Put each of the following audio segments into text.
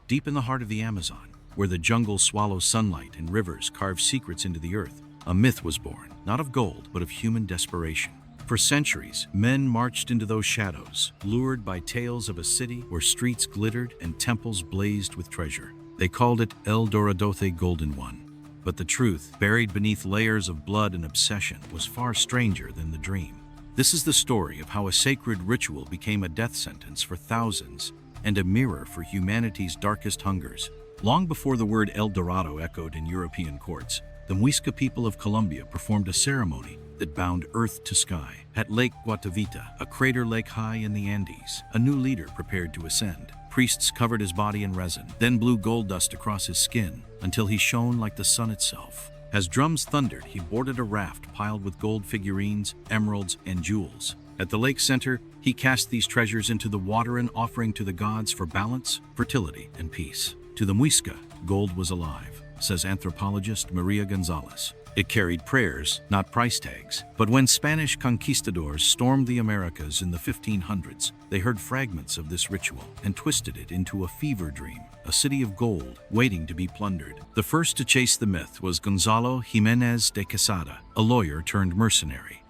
deep in the heart of the Amazon, where the jungle swallows sunlight and rivers carve secrets into the earth, a myth was born, not of gold, but of human desperation. For centuries, men marched into those shadows, lured by tales of a city where streets glittered and temples blazed with treasure. They called it El Dorado, the Golden One. But the truth, buried beneath layers of blood and obsession, was far stranger than the dream. This is the story of how a sacred ritual became a death sentence for thousands and a mirror for humanity's darkest hungers. Long before the word El Dorado echoed in European courts, the Muisca people of Colombia performed a ceremony that bound earth to sky. At Lake Guatavita, a crater lake high in the Andes, a new leader prepared to ascend. Priests covered his body in resin, then blew gold dust across his skin until he shone like the sun itself. As drums thundered, he boarded a raft piled with gold figurines, emeralds, and jewels. At the lake's center, he cast these treasures into the water, an offering to the gods for balance, fertility, and peace. To the Muisca, gold was alive, says anthropologist Maria Gonzalez. It carried prayers, not price tags. But when Spanish conquistadors stormed the Americas in the 1500s, they heard fragments of this ritual and twisted it into a fever dream, a city of gold waiting to be plundered. The first to chase the myth was Gonzalo Jimenez de Quesada, a lawyer turned mercenary.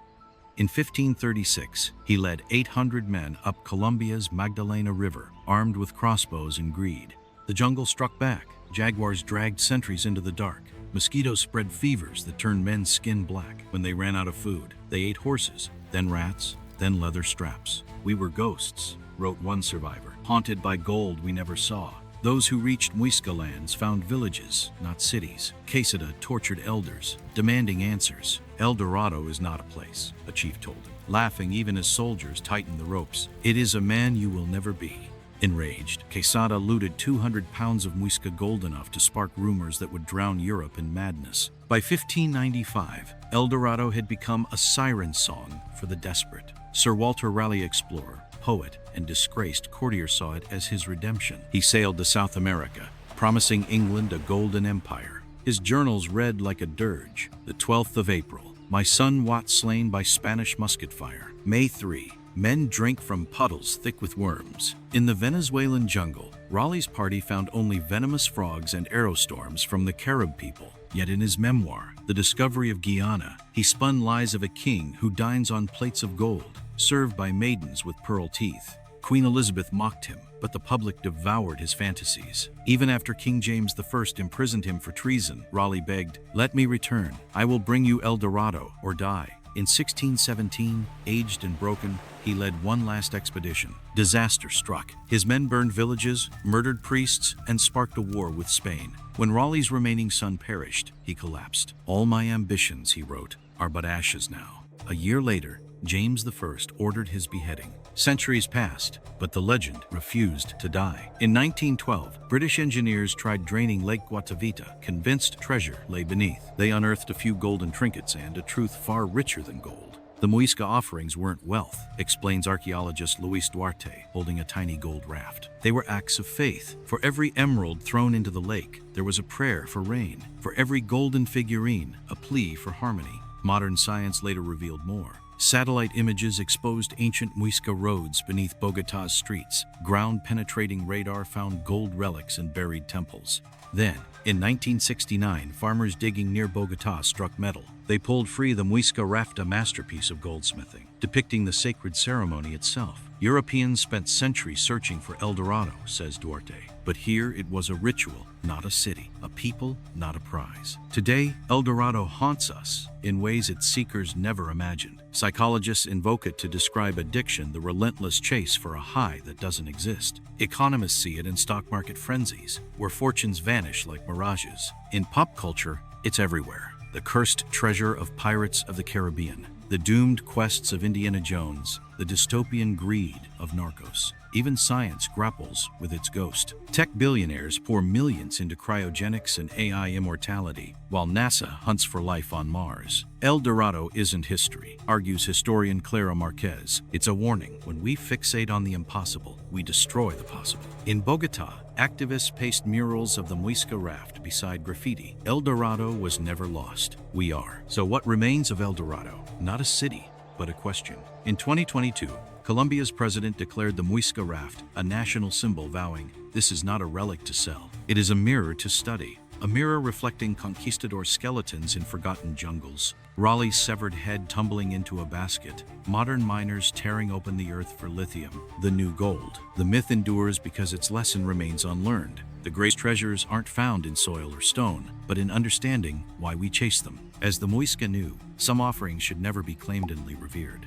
In 1536, he led 800 men up Colombia's Magdalena River, armed with crossbows and greed. The jungle struck back. Jaguars dragged sentries into the dark. Mosquitoes spread fevers that turned men's skin black. When they ran out of food, they ate horses, then rats, then leather straps. We were ghosts, wrote one survivor, haunted by gold we never saw. Those who reached Muisca lands found villages, not cities. Quesada tortured elders, demanding answers. El Dorado is not a place, a chief told him, laughing even as soldiers tightened the ropes. It is a man you will never be. Enraged, Quesada looted 200 pounds of Muisca gold, enough to spark rumors that would drown Europe in madness. By 1595, El Dorado had become a siren song for the desperate. Sir Walter Raleigh, explorer, poet, and disgraced courtier, saw it as his redemption. He sailed to South America, promising England a golden empire. His journals read like a dirge. The 12th of April, my son Wat slain by Spanish musket fire. May 3, men drink from puddles thick with worms. In the Venezuelan jungle, Raleigh's party found only venomous frogs and aerostorms from the Carib people. Yet in his memoir, The Discovery of Guyana, he spun lies of a king who dines on plates of gold, served by maidens with pearl teeth. Queen Elizabeth mocked him, but the public devoured his fantasies. Even after King James I imprisoned him for treason, Raleigh begged, "Let me return. I will bring you El Dorado or die." In 1617, aged and broken, he led one last expedition. Disaster struck. His men burned villages, murdered priests, and sparked a war with Spain. When Raleigh's remaining son perished, he collapsed. "All my ambitions," he wrote, "are but ashes now." A year later, James I ordered his beheading. Centuries passed, but the legend refused to die. In 1912, British engineers tried draining Lake Guatavita, convinced treasure lay beneath. They unearthed a few golden trinkets and a truth far richer than gold. The Muisca offerings weren't wealth, explains archaeologist Luis Duarte, holding a tiny gold raft. They were acts of faith. For every emerald thrown into the lake, there was a prayer for rain. For every golden figurine, a plea for harmony. Modern science later revealed more. Satellite images exposed ancient Muisca roads beneath Bogotá's streets. Ground-penetrating radar found gold relics and buried temples. Then, in 1969, farmers digging near Bogotá struck metal. They pulled free the Muisca raft, a masterpiece of goldsmithing, depicting the sacred ceremony itself. Europeans spent centuries searching for El Dorado, says Duarte. But here it was a ritual, not a city, a people, not a prize. Today, El Dorado haunts us in ways its seekers never imagined. Psychologists invoke it to describe addiction, the relentless chase for a high that doesn't exist. Economists see it in stock market frenzies, where fortunes vanish like mirages. In pop culture, it's everywhere. The cursed treasure of Pirates of the Caribbean, the doomed quests of Indiana Jones, the dystopian greed of Narcos. Even science grapples with its ghost. Tech billionaires pour millions into cryogenics and AI immortality, while NASA hunts for life on Mars. El Dorado isn't history, argues historian Clara Marquez. It's a warning. When we fixate on the impossible, we destroy the possible. In Bogotá, activists pasted murals of the Muisca raft beside graffiti. El Dorado was never lost. We are. So what remains of El Dorado? Not a city, but a question. In 2022, Colombia's president declared the Muisca raft a national symbol, vowing, "This is not a relic to sell. It is a mirror to study." A mirror reflecting conquistador skeletons in forgotten jungles, Raleigh's severed head tumbling into a basket, modern miners tearing open the earth for lithium, the new gold. The myth endures because its lesson remains unlearned. The great treasures aren't found in soil or stone, but in understanding why we chase them. As the Muisca knew, some offerings should never be claimed and revered.